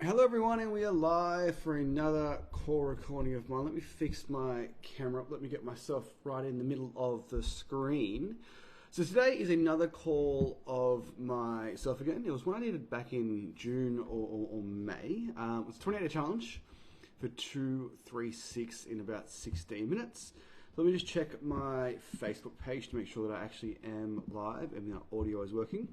Hello everyone, and we are live for another call recording of mine. Let me fix my camera up. Let me get myself right in the middle of the screen. So today is another call of myself again. It was one I did back in June or May. It was a 28-day challenge for 2, 3, 6 in about 16 minutes. So let me just check my Facebook page to make sure that I actually am live and the audio is working.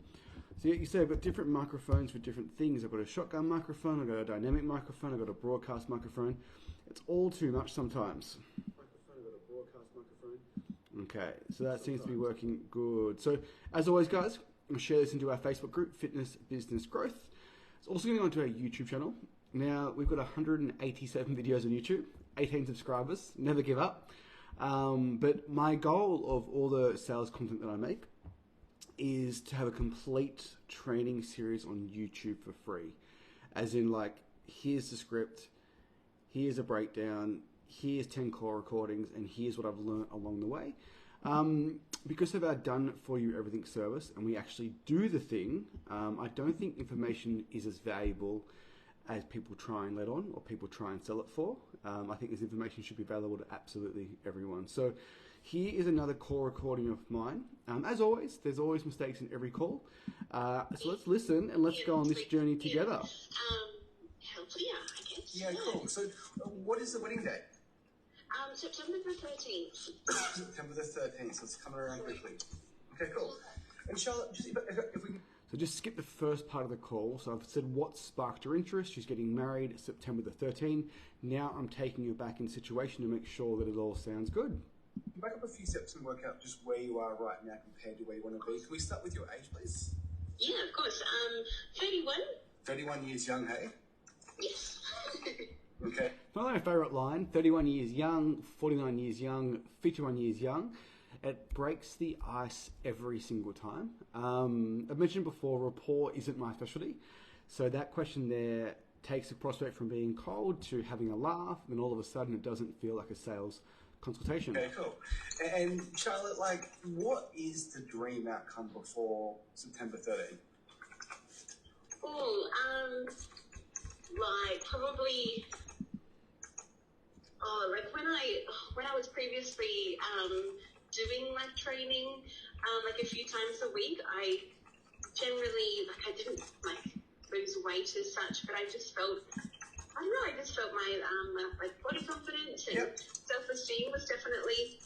So you see I've got different microphones for different things. I've got a shotgun microphone, I've got a dynamic microphone, I've got a broadcast microphone. It's all too much sometimes. Okay, so that seems to be working good. So as always guys, I'm going to share this into our Facebook group, Fitness Business Growth. It's also going onto our YouTube channel. Now we've got 187 videos on YouTube, 18 subscribers, never give up. But my goal of all the sales content that I make is to have a complete training series on YouTube for free. As in, like, here's the script, here's a breakdown, here's 10 call recordings, and here's what I've learned along the way. Because of our done for you everything service, and we actually do the thing, I don't think information is as valuable as people try and let on or people try and sell it for. I think this information should be available to absolutely everyone. So here is another call recording of mine. As always, there's always mistakes in every call. So let's listen and let's go on this journey together. Hopefully, yeah, I guess. Yeah, cool. So what is the wedding date? September the 13th. September the 13th, so it's coming around quickly. Okay, cool. And Charlotte, just if we can... So just skip the first part of the call. So I've said what sparked her interest. She's getting married September the 13th. Now I'm taking you back in situation to make sure that it all sounds good. Back up a few steps and work out just where you are right now compared to where you want to be. Can we start with your age, please? Yeah, of course. 31. 31 years young, hey? Yes. Okay. Not my favourite line, 31 years young, 49 years young, 51 years young. It breaks the ice every single time. I've mentioned before, rapport isn't my specialty. So that question there takes a prospect from being cold to having a laugh, and then all of a sudden it doesn't feel like a sales consultation. Okay, cool. And Charlotte, like, what is the dream outcome before September 13th? Oh, like probably. Oh, like when I was previously doing like training, like a few times a week, I generally I didn't like lose weight as such, but I just felt. I don't know, I just felt my like body confidence and self-esteem was definitely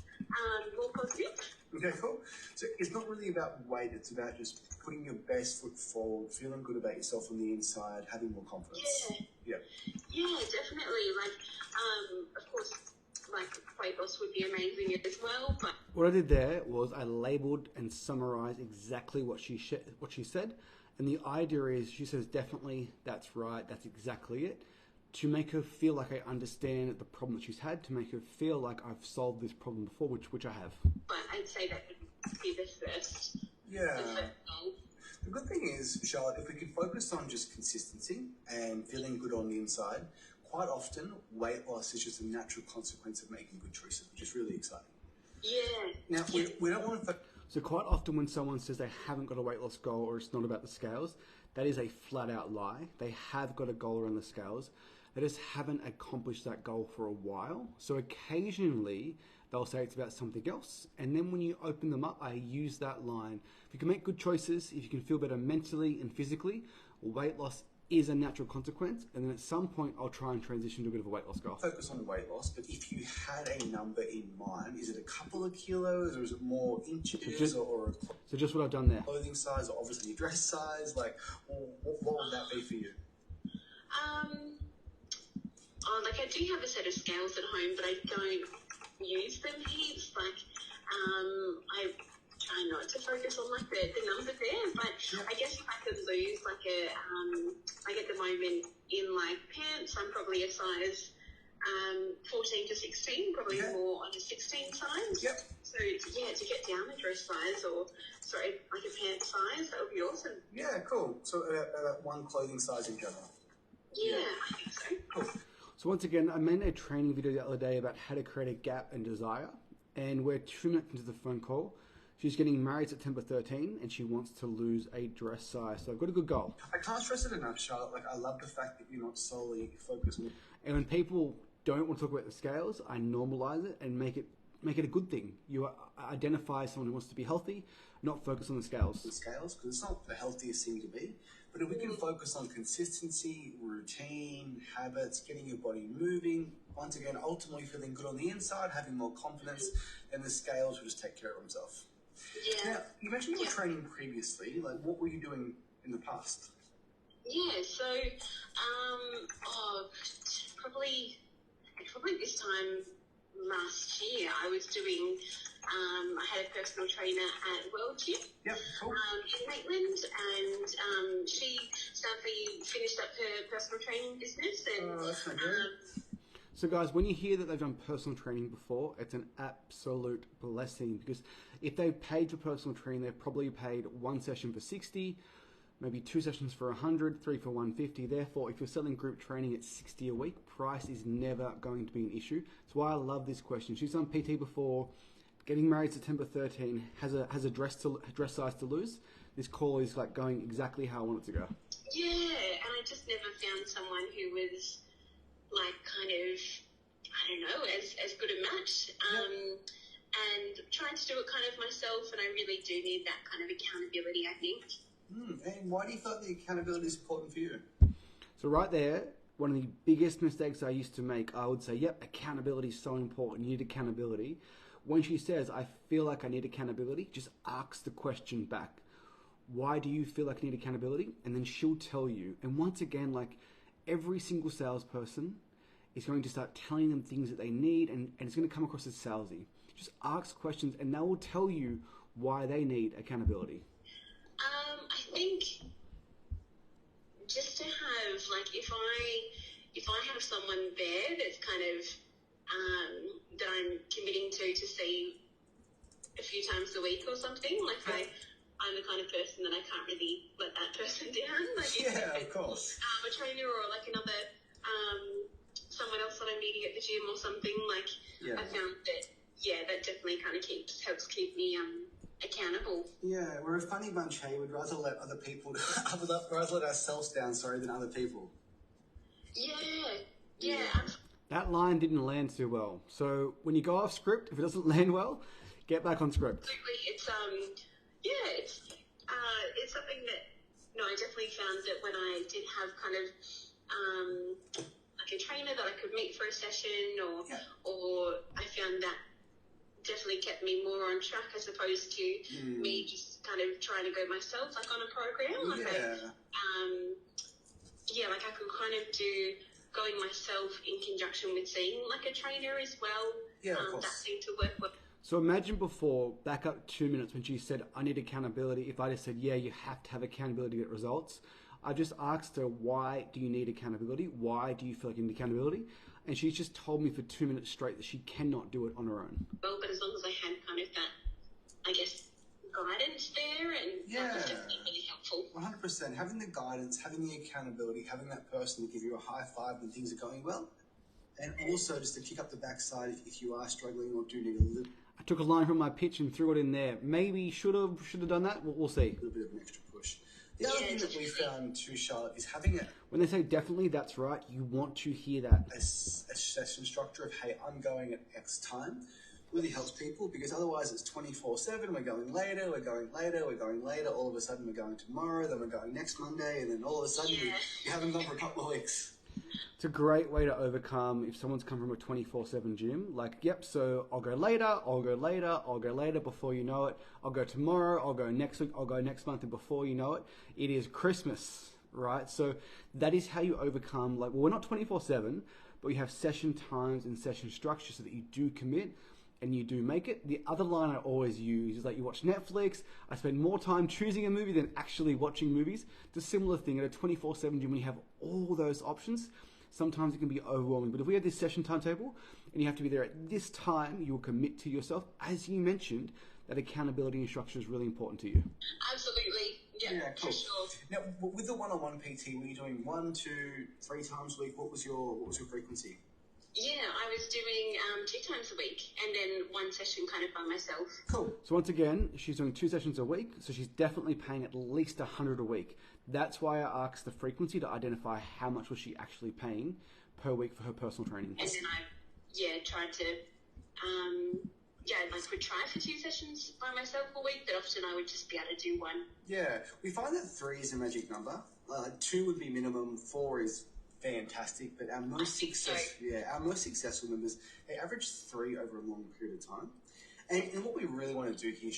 more positive. Okay, cool. So it's not really about weight, it's about just putting your best foot forward, feeling good about yourself on the inside, having more confidence. Yeah, definitely. Like, of course, like weight loss would be amazing as well. But what I did there was I labelled and summarised exactly what she said. And the idea is, she says, definitely, that's right, that's exactly it. To make her feel like I understand the problem that she's had, to make her feel like I've solved this problem before, which I have. But I'd say that would be the first. Yeah. The first goal. The good thing is, Charlotte, if we can focus on just consistency and feeling good on the inside, quite often weight loss is just a natural consequence of making good choices, which is really exciting. Yeah. Now, we don't want to... So quite often when someone says they haven't got a weight loss goal or it's not about the scales, that is a flat out lie. They have got a goal around the scales. They just haven't accomplished that goal for a while. So occasionally they'll say it's about something else. And then when you open them up, I use that line. If you can make good choices, if you can feel better mentally and physically, weight loss is a natural consequence. And then at some point I'll try and transition to a bit of a weight loss goal. Focus on weight loss, but if you had a number in mind, is it a couple of kilos or is it more inches or so just what I've done there. Clothing size or obviously your dress size? Like, what would that be for you? Like I do have a set of scales at home, but I don't use them heaps. Like, I try not to focus on like the number there, but I guess if I could lose like like at the moment in like pants, I'm probably a size 14 to 16, probably more on a 16 size. Yep. So to get down a dress size or like a pant size, that would be awesome. Yeah, cool. So about one clothing size in general. Yeah, I think so. Cool. So once again, I made a training video the other day about how to create a gap and desire. And we're 2 minutes into the phone call. She's getting married September 13 and she wants to lose a dress size. So I've got a good goal. I can't stress it enough, Charlotte. Like, I love the fact that you're not solely focused on... And when people don't want to talk about the scales, I normalize it and make it a good thing. You identify someone who wants to be healthy, not focus on the scales. The scales, because it's not the healthiest thing to be. But if we can focus on consistency, routine, habits, getting your body moving, once again, ultimately feeling good on the inside, having more confidence, and the scales will just take care of themselves. Yeah. Now, you mentioned you were training previously. Like, what were you doing in the past? Yeah, so probably this time last year I was doing I had a personal trainer at World Gym Cool. in Maitland, and she sadly finished up her personal training business. And That's not good. So guys, when you hear that they've done personal training before, it's an absolute blessing, because if they paid for personal training, they've probably paid one session for 60, maybe 2 sessions for 100, 3 for 150. Therefore, if you're selling group training at 60 a week, price is never going to be an issue. That's why I love this question. She's done PT before, getting married September 13, has a dress size to lose. This call is like going exactly how I want it to go. Yeah, and I just never found someone who was like kind of, I don't know, as good a match. And trying to do it kind of myself, and I really do need that kind of accountability, I think. And why do you think the accountability is important for you? So right there, one of the biggest mistakes I used to make, I would say, yep, accountability is so important. You need accountability. When she says, I feel like I need accountability, just ask the question back. Why do you feel like you need accountability? And then she'll tell you. And once again, like, every single salesperson is going to start telling them things that they need, and it's going to come across as salesy. Just ask questions and they will tell you why they need accountability. I think just to have, like, if I have someone there that's kind of that I'm committing to see a few times a week or something, like I'm the kind of person that I can't really let that person down. Like, Of course. A trainer or like another someone else that I'm meeting at the gym or something, like I found that that definitely kind of helps keep me accountable. Yeah, we're a funny bunch, hey. We'd rather let other people, rather let ourselves down, than other people. Yeah. That line didn't land too well. So when you go off script, if it doesn't land well, get back on script. Absolutely. It's something that, I definitely found that when I did have kind of like a trainer that I could meet for a session, or I found that definitely kept me more on track as opposed to me just kind of trying to go myself, like on a program. Like I could kind of do going myself in conjunction with seeing like a trainer as well. That seemed to work well. So imagine before, back up 2 minutes when she said, I need accountability. If I just said, yeah, you have to have accountability to get results. I just asked her, why do you need accountability? Why do you feel like you need accountability? And she's just told me for 2 minutes straight that she cannot do it on her own. Well, but as long as I had kind of that, I guess, guidance there, and that was definitely really helpful. 100%. Having the guidance, having the accountability, having that person to give you a high five when things are going well, and also just to kick up the backside if you are struggling or do need a little... I took a line from my pitch and threw it in there. Maybe should have done that. We'll see. A little bit of an extra push. The other thing that we found too, Charlotte, is having a... When they say definitely, that's right. You want to hear that. A session structure of, hey, I'm going at X time, really helps people, because otherwise it's 24/7. We're going later, all of a sudden we're going tomorrow, then we're going next Monday, and then all of a sudden you haven't gone for a couple of weeks. It's a great way to overcome if someone's come from a 24/7 gym. Like, yep, so I'll go later, before you know it. I'll go tomorrow, I'll go next week, I'll go next month, and before you know it, it is Christmas, right? So that is how you overcome, like, well, we're not 24/7, but you have session times and session structure so that you do commit and you do make it. The other line I always use is like, you watch Netflix, I spend more time choosing a movie than actually watching movies. It's a similar thing at a 24/7 gym when you have all those options. Sometimes it can be overwhelming, but if we have this session timetable and you have to be there at this time, you will commit to yourself. As you mentioned, that accountability and structure is really important to you. Absolutely. Yeah, cool. for sure. Now, with the one-on-one PT, were you doing 1, 2, 3 times a week? What was your frequency? Yeah, I was doing 2 times a week and then one session kind of by myself. Cool. So once again, she's doing 2 sessions a week, so she's definitely paying at least 100 a week. That's why I asked the frequency to identify how much was she actually paying per week for her personal training. And then I, tried to, would try for 2 sessions by myself a week, but often I would just be able to do one. Yeah, we find that 3 is a magic number. 2 would be minimum, 4 is fantastic, but our most successful members, they average 3 over a long period of time. And what we really want to do here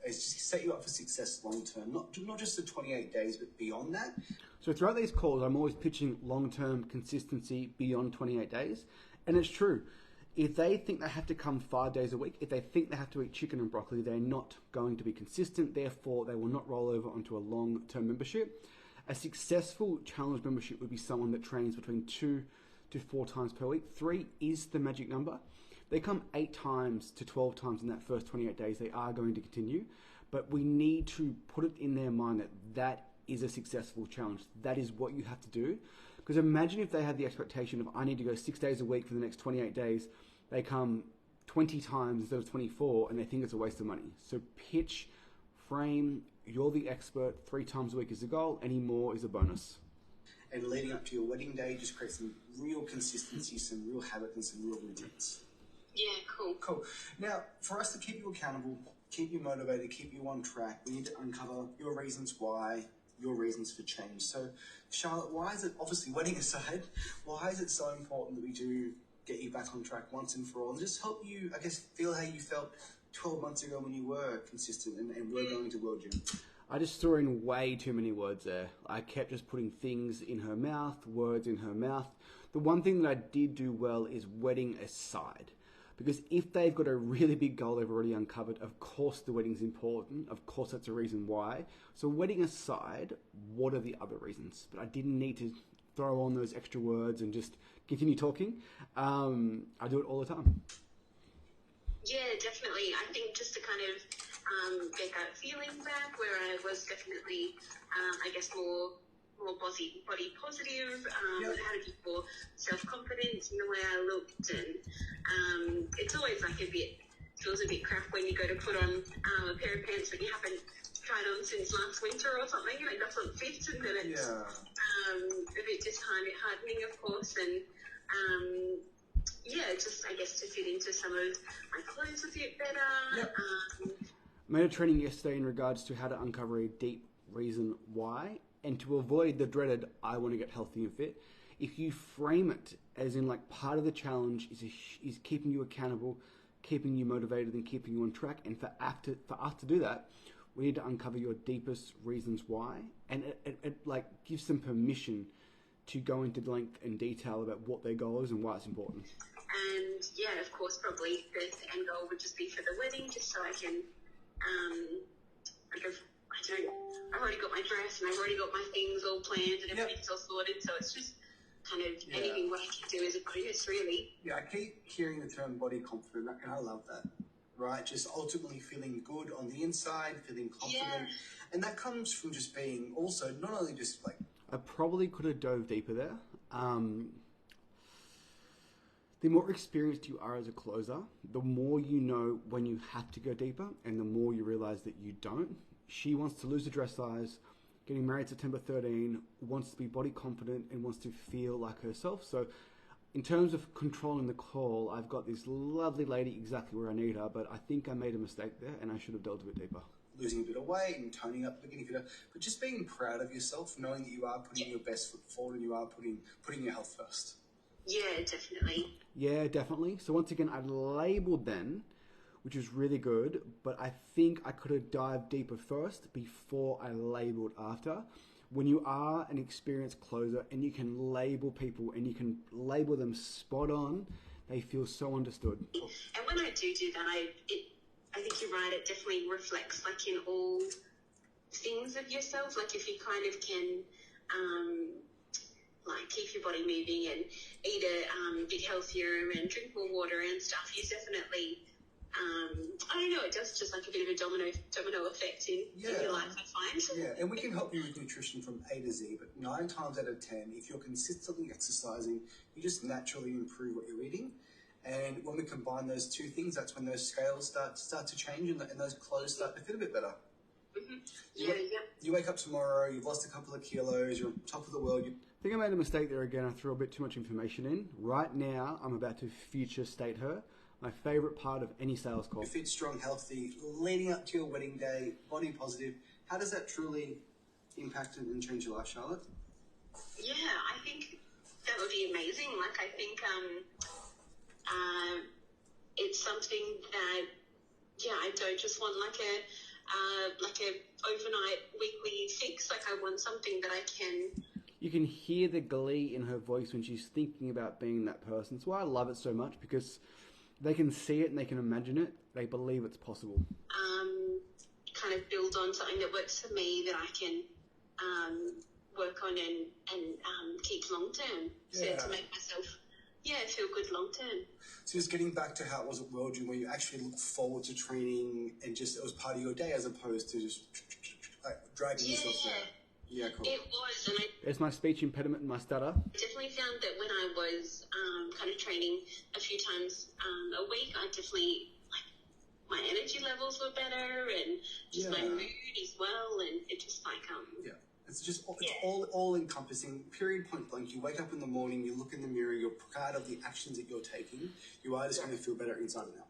is just set you up for success long term, not just the 28 days, but beyond that. So throughout these calls, I'm always pitching long-term consistency beyond 28 days. And it's true. If they think they have to come 5 days a week, if they think they have to eat chicken and broccoli, they're not going to be consistent. Therefore, they will not roll over onto a long-term membership. A successful challenge membership would be someone that trains between 2 to 4 times per week. 3 is the magic number. They come 8 times to 12 times in that first 28 days. They are going to continue, but we need to put it in their mind that that is a successful challenge. That is what you have to do. Because imagine if they had the expectation of, I need to go 6 days a week for the next 28 days. They come 20 times instead of 24 and they think it's a waste of money. So pitch, frame, you're the expert, 3 times a week is the goal, any more is a bonus. And leading up to your wedding day, just create some real consistency, some real habits and some real routines. Yeah, cool. Cool. Now, for us to keep you accountable, keep you motivated, keep you on track, we need to uncover your reasons why, your reasons for change. So, Charlotte, why is it, obviously wedding aside, why is it so important that we do get you back on track once and for all and just help you, I guess, feel how you felt 12 months ago when you were consistent and were going to World Gym? I just threw in way too many words there. I kept just putting things in her mouth, words in her mouth. The one thing that I did do well is wedding aside. Because if they've got a really big goal they've already uncovered, of course the wedding's important. Of course that's a reason why. So wedding aside, what are the other reasons? But I didn't need to throw on those extra words and just continue talking. I do it all the time. Yeah, definitely. I think just to kind of get that feeling back where I was definitely, more body positive, had a bit more self-confidence in the way I looked, and it's always feels a bit crap when you go to put on a pair of pants that you haven't tried on since last winter or something, and it doesn't fit, and then it's a bit disheartening, of course, and just I guess to fit into some of my clothes a bit better. Yep. Made a training yesterday in regards to how to uncover a deep reason why, and to avoid the dreaded I want to get healthy and fit. If you frame it as in like part of the challenge is keeping you accountable, keeping you motivated, and keeping you on track, and for us to do that, we need to uncover your deepest reasons why, and it like gives them permission to go into length and detail about what their goal is and why it's important. And yeah, of course, probably the end goal would just be for the wedding, just so I can, I've already got my dress and I've already got my things all planned and everything's all sorted, so it's just kind of anything what I can do is a bonus, really. Yeah, I keep hearing the term body confident, and I love that, right? Just ultimately feeling good on the inside, feeling confident, and that comes from just being also not only just like... I probably could have dove deeper there. The more experienced you are as a closer, the more you know when you have to go deeper, and the more you realize that you don't. She wants to lose the dress size, getting married September 13, wants to be body confident and wants to feel like herself. So in terms of controlling the call, I've got this lovely lady exactly where I need her, but I think I made a mistake there and I should have delved a bit deeper. Losing a bit of weight and toning up, looking fitter, but just being proud of yourself, knowing that you are putting your best foot forward and you are putting your health first. Yeah, definitely. Yeah, definitely. So once again, I labelled then, which is really good, but I think I could have dived deeper first before I labelled after. When you are an experienced closer and you can label people and you can label them spot on, they feel so understood. And when I do that, I think you're right, it definitely reflects like in all things of yourself. Like if you kind of can like keep your body moving and eat a bit healthier and drink more water and stuff, you definitely I don't know, it does just like a bit of a domino effect in your life, I find. Yeah, and we can help you with nutrition from A to Z, but 9 times out of 10, if you're consistently exercising, you just naturally improve what you're eating. And when we combine those two things, that's when those scales start to change and those clothes start to fit a bit better. Mm-hmm. You wake up tomorrow, you've lost a couple of kilos, you're on top of the world. I think I made a mistake there again. I threw a bit too much information in. Right now, I'm about to future state her. My favourite part of any sales call. You're fit, strong, healthy, leading up to your wedding day, body positive. How does that truly impact and change your life, Charlotte? Yeah, I think that would be amazing. Like, I think it's something that, I don't just want like a overnight weekly fix. Like, I want something that I can. You can hear the glee in her voice when she's thinking about being that person. That's why I love it so much, because they can see it and they can imagine it. They believe it's possible. Kind of build on something that works for me that I can work on and keep long term. So to make myself, feel good long term. So just getting back to how it was at World Gym, where you actually look forward to training and just it was part of your day as opposed to just like dragging yourself there. Yeah, cool. It was, and It's my speech impediment and my stutter. I definitely found that when I was kind of training a few times a week, I definitely, like, my energy levels were better and just my mood as well, and it just like It's just all encompassing. Period. Point blank. You wake up in the morning, you look in the mirror, you're proud of the actions that you're taking. You are just going to feel better inside and out.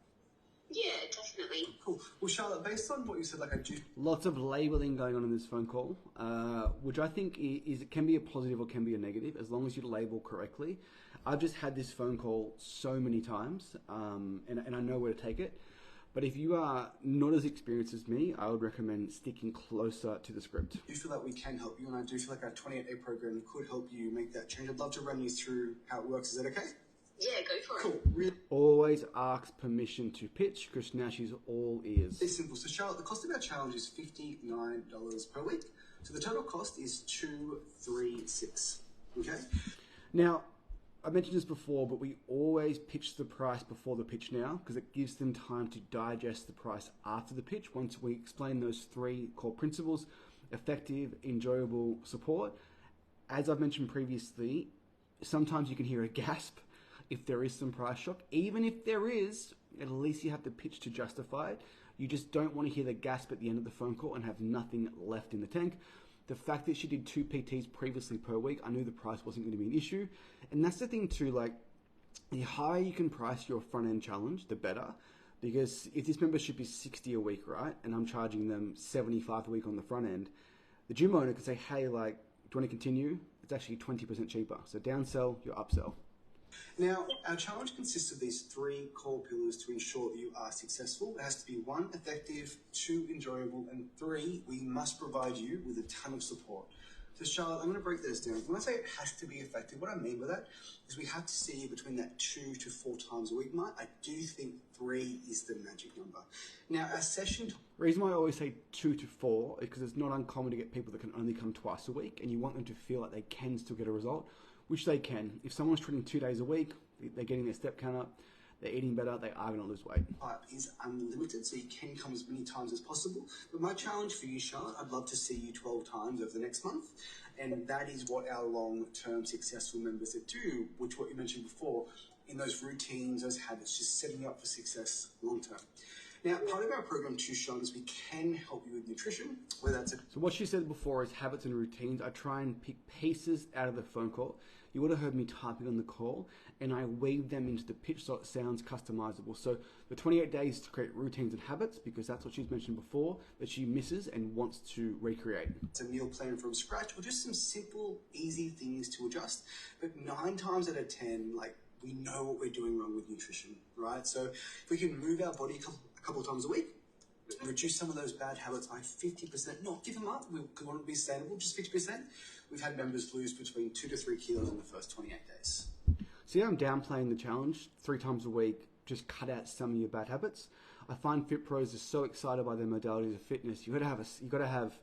Yeah, definitely. Cool. Well, I based on what you said, like I do. Lots of labeling going on in this phone call, which I think it can be a positive or can be a negative, as long as you label correctly. I've just had this phone call so many times, and I know where to take it. But if you are not as experienced as me, I would recommend sticking closer to the script. I do feel like we can help you, and I do feel like our 28-day program could help you make that change. I'd love to run you through how it works. Is that okay? Yeah, go for Cool. it. Really Always ask permission to pitch, because now she's all ears. it's simple. So Charlotte, the cost of our challenge is $59 per week. So the total cost is $236. Okay? Now, I mentioned this before, but we always pitch the price before the pitch now, because it gives them time to digest the price after the pitch. Once we explain those 3 core principles: effective, enjoyable, support. As I've mentioned previously, sometimes you can hear a gasp if there is some price shock. Even if there is, at least you have the pitch to justify it. You just don't want to hear the gasp at the end of the phone call and have nothing left in the tank. The fact that she did 2 PTs previously per week, I knew the price wasn't going to be an issue. And that's the thing too, like, the higher you can price your front end challenge, the better. Because if this membership is $60 a week, right, and I'm charging them $75 a week on the front end, the gym owner could say, hey, like, do you want to continue? It's actually 20% cheaper. So downsell, your upsell. Now, our challenge consists of these 3 core pillars to ensure that you are successful. It has to be 1, effective, 2, enjoyable, and 3, we must provide you with a ton of support. So Charlotte, I'm going to break this down. When I say it has to be effective, what I mean by that is we have to see you between that 2 to 4 times a week mark. I do think 3 is the magic number. Now, our session... The reason why I always say 2 to 4 is because it's not uncommon to get people that can only come twice a week, and you want them to feel like they can still get a result, which they can. If someone's training 2 days a week, they're getting their step count up, they're eating better, they are going to lose weight. Is unlimited, so you can come as many times as possible. But my challenge for you, Charlotte, I'd love to see you 12 times over the next month. And that is what our long-term successful members that do, which what you mentioned before, in those routines, those habits, just setting you up for success long-term. Now, part of our program too, Sean, is we can help you with nutrition, whether that's So what she said before is habits and routines. I try and pick pieces out of the phone call. You would have heard me typing on the call, and I weave them into the pitch so it sounds customizable. So the 28 days to create routines and habits, because that's what she's mentioned before, that she misses and wants to recreate. It's a meal plan from scratch, or just some simple, easy things to adjust. But 9 times out of 10, like, we know what we're doing wrong with nutrition, right? So if we can move our body a couple of times a week, reduce some of those bad habits by 50%, not give them up, we want to be sustainable, just 50%. We've had members lose between 2 to 3 kilos in the first 28 days. See how I'm downplaying the challenge? 3 times a week, just cut out some of your bad habits. I find fit pros are so excited by their modalities of fitness. You got to have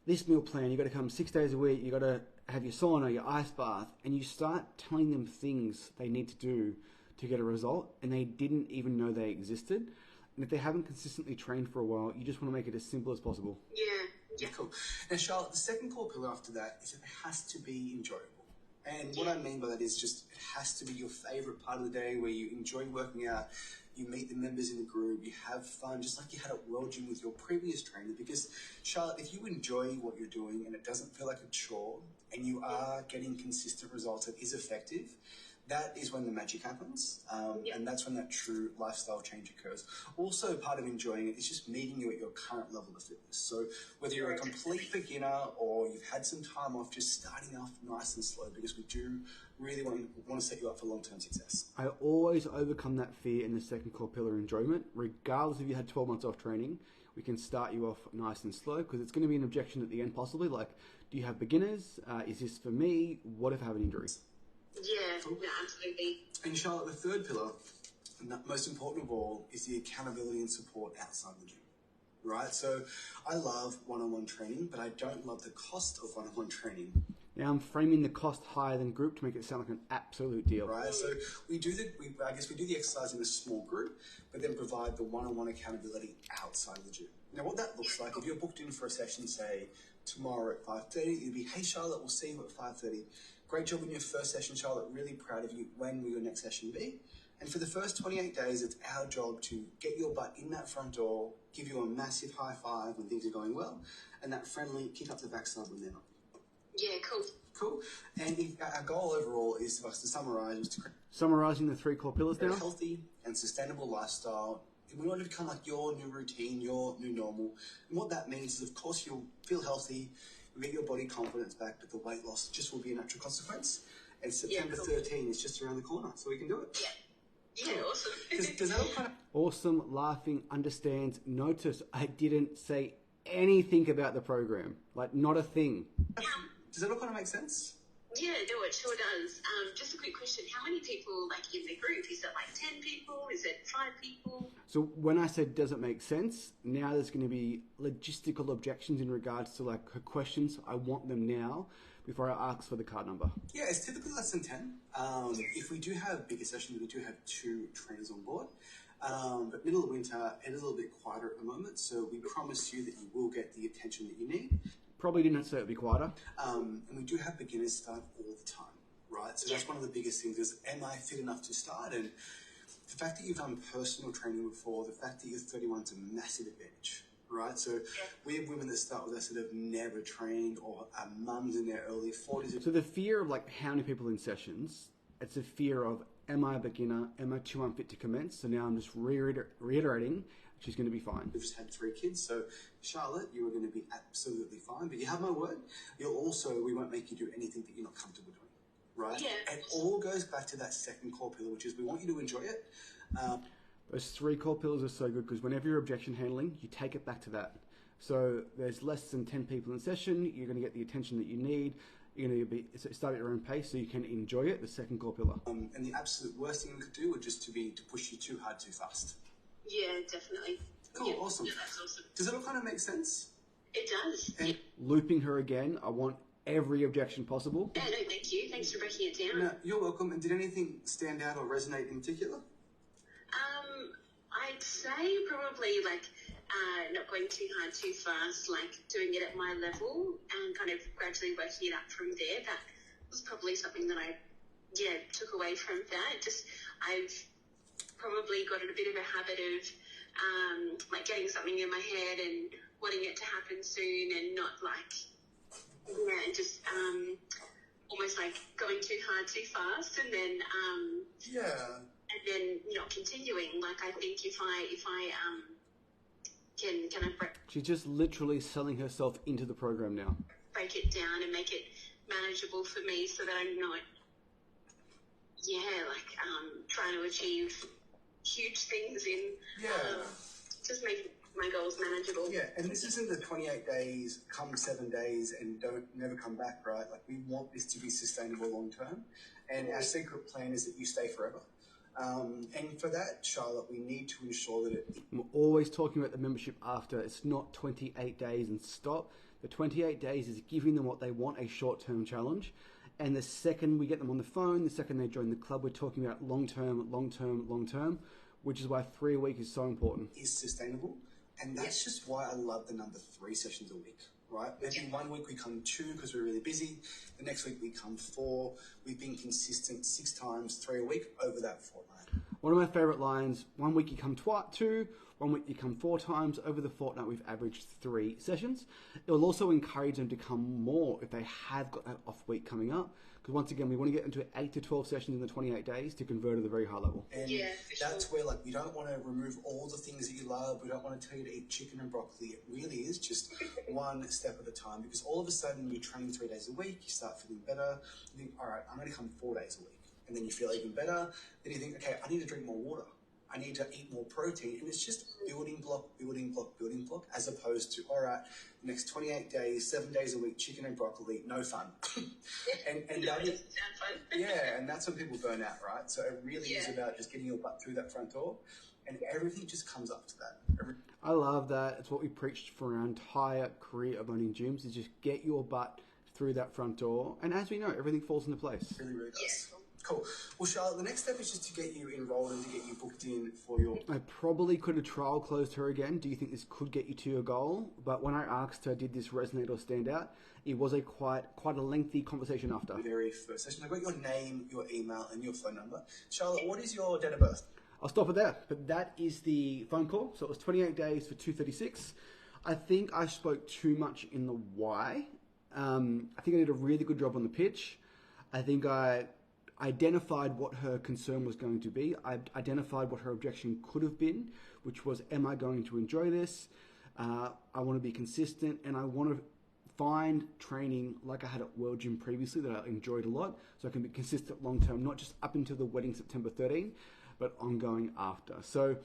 this meal plan. You got to come 6 days a week. You got to have your sauna, your ice bath, and you start telling them things they need to do to get a result, and they didn't even know they existed. And if they haven't consistently trained for a while, you just want to make it as simple as possible. Yeah. Cool. Now, Charlotte, the second core pillar after that is it has to be enjoyable. And what I mean by that is just it has to be your favorite part of the day where you enjoy working out, you meet the members in the group, you have fun, just like you had at World Gym with your previous trainer. Because, Charlotte, if you enjoy what you're doing and it doesn't feel like a chore and you are getting consistent results that is effective, that is when the magic happens, and that's when that true lifestyle change occurs. Also, part of enjoying it is just meeting you at your current level of fitness. So whether you're a complete beginner or you've had some time off, just starting off nice and slow, because we do really want to set you up for long-term success. I always overcome that fear in the second core pillar, enjoyment. Regardless if you had 12 months off training, we can start you off nice and slow, because it's going to be an objection at the end possibly, like, do you have beginners? Is this for me? What if I have an injury? Yeah, no, absolutely. And Charlotte, the third pillar, and the most important of all, is the accountability and support outside the gym, right? So I love one-on-one training, but I don't love the cost of one-on-one training. Now I'm framing the cost higher than group to make it sound like an absolute deal. Right, so we do the exercise in a small group, but then provide the one-on-one accountability outside of the gym. Now what that looks like, if you're booked in for a session, say tomorrow at 5:30, it'll be, hey Charlotte, we'll see you at 5:30. Great job in your first session, Charlotte. Really proud of you. When will your next session be? And for the first 28 days, it's our job to get your butt in that front door, give you a massive high five when things are going well, and that friendly kick up the backside when they're not. Yeah, cool. Cool. And our goal overall is for us to summarize, Summarizing the three core pillars a now. healthy and sustainable lifestyle. We want it to become like your new routine, your new normal. And what that means is, of course, you'll feel healthy, you'll get your body confidence back, but the weight loss just will be a natural consequence. And September 13 is just around the corner, so we can do it. Yeah, awesome. Does that all kind of... Awesome, laughing, understands. Notice I didn't say anything about the program. Like, not a thing. Does that all kind of make sense? Yeah, no, it sure does. Just a quick question. How many people, like, in the group? Is it, like, 10 people? Is it 5 people? So when I said, does it make sense? Now there's going to be logistical objections in regards to, like, her questions. I want them now before I ask for the card number. Yeah, it's typically less than 10. If we do have bigger sessions, we do have 2 trainers on board. But middle of winter, it is a little bit quieter at the moment, so we promise you that you will get the attention that you need. Probably didn't say it would be quieter. And we do have beginners start all the time, right? So that's one of the biggest things is, am I fit enough to start? And the fact that you've done personal training before, the fact that you're 31 is a massive advantage, right? So we have women that start with us that have never trained, or are mums in their early 40s. So the fear of, like, how many people in sessions, it's a fear of, am I a beginner? Am I too unfit to commence? So now I'm just reiterating, she's going to be fine. We've just had 3 kids, so Charlotte, you are going to be absolutely fine. But you have my word, we won't make you do anything that you're not comfortable doing, right? Yeah. And it all goes back to that second core pillar, which is we want you to enjoy it. Those 3 core pillars are so good because whenever you're objection handling, you take it back to that. So there's less than 10 people in session, you're going to get the attention that you need. You're going to start at your own pace so you can enjoy it, the second core pillar. And the absolute worst thing we could do would just to push you too hard, too fast. Yeah, definitely. Cool, yeah, awesome. Yeah, that's awesome. Does it all kind of make sense? It does. And Looping her again, I want every objection possible. Yeah, no, thank you. Thanks for breaking it down. no, you're welcome. And did anything stand out or resonate in particular? I'd say probably like not going too hard, too fast, like doing it at my level and kind of gradually working it up from there. That was probably something that I, took away from that. Just I've probably got in a bit of a habit of like getting something in my head and wanting it to happen soon and not like, just almost like going too hard, too fast, and then and then not continuing. Like I think if I can kind of She's just literally selling herself into the program now. break it down and make it manageable for me, so that I'm not, trying to achieve huge things in just make my goals manageable. Yeah, and this isn't the 28 days, come 7 days and never come back, right? Like we want this to be sustainable long term, and our secret plan is that you stay forever. And for that, Charlotte, we need to ensure that We're always talking about the membership after. It's not 28 days and stop. The 28 days is giving them what they want, a short-term challenge. And the second we get them on the phone, the second they join the club, we're talking about long-term, long-term, long-term. which is why 3 a week is so important. Is sustainable. And that's just why I love the number 3 sessions a week, right? Maybe 1 week we come 2 because we're really busy. The next week we come 4. We've been consistent 6 times, 3 a week over that fortnight. One of my favorite lines, 1 week you come 2, 1 week you come 4 times. Over the fortnight, we've averaged 3 sessions. It will also encourage them to come more if they have got that off week coming up. Because once again, we want to get into 8 to 12 sessions in the 28 days to convert at a very high level. And that's where, like, we don't want to remove all the things that you love. We don't want to tell you to eat chicken and broccoli. It really is just one step at a time. Because all of a sudden, you're training 3 days a week. You start feeling better. You think, all right, I'm going to come 4 days a week. And then you feel even better. Then you think, okay, I need to drink more water. I need to eat more protein. And it's just building block, building block, building block, as opposed to, all right, the next 28 days, 7 days a week, chicken and broccoli, no fun. and that is, yeah, and that's when people burn out, right? So it really is about just getting your butt through that front door, and everything just comes up to that. I love that. It's what we preached for our entire career of owning gyms, is just get your butt through that front door. And as we know, everything falls into place. It really, really does. Yeah. Cool. Well, Charlotte, the next step is just to get you enrolled and to get you booked in for your... I probably could have trial closed her again. Do you think this could get you to your goal? But when I asked her, did this resonate or stand out, it was a quite a lengthy conversation after. The very first session. I've got your name, your email, and your phone number. Charlotte, what is your date of birth? I'll stop it there. But that is the phone call. So it was 28 days for 236. I think I spoke too much in the why. I think I did a really good job on the pitch. I think I identified what her concern was going to be. I identified what her objection could have been, which was, am I going to enjoy this? I want to be consistent, and I want to find training like I had at World Gym previously that I enjoyed a lot, so I can be consistent long term, not just up until the wedding September 13, but ongoing after. So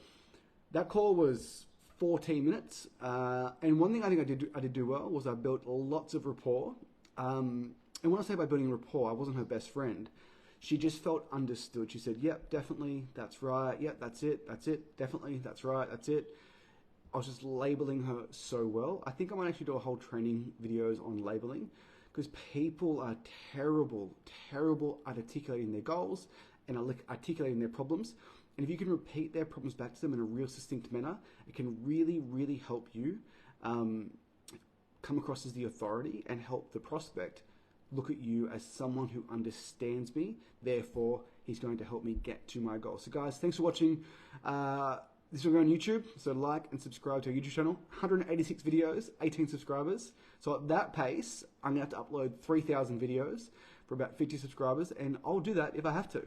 that call was 14 minutes, and one thing I think I did do well was I built lots of rapport. And when I say by building rapport, I wasn't her best friend. She just felt understood. She said, yep, definitely, that's right. Yep, that's it, definitely, that's right, that's it. I was just labeling her so well. I think I might actually do a whole training videos on labeling, because people are terrible at articulating their goals and articulating their problems. And if you can repeat their problems back to them in a real succinct manner, it can really, really help you come across as the authority and help the prospect look at you as someone who understands me, therefore he's going to help me get to my goal. So guys, thanks for watching. This will go on YouTube, so like and subscribe to our YouTube channel. 186 videos, 18 subscribers. So at that pace, I'm going to have to upload 3,000 videos for about 50 subscribers, and I'll do that if I have to.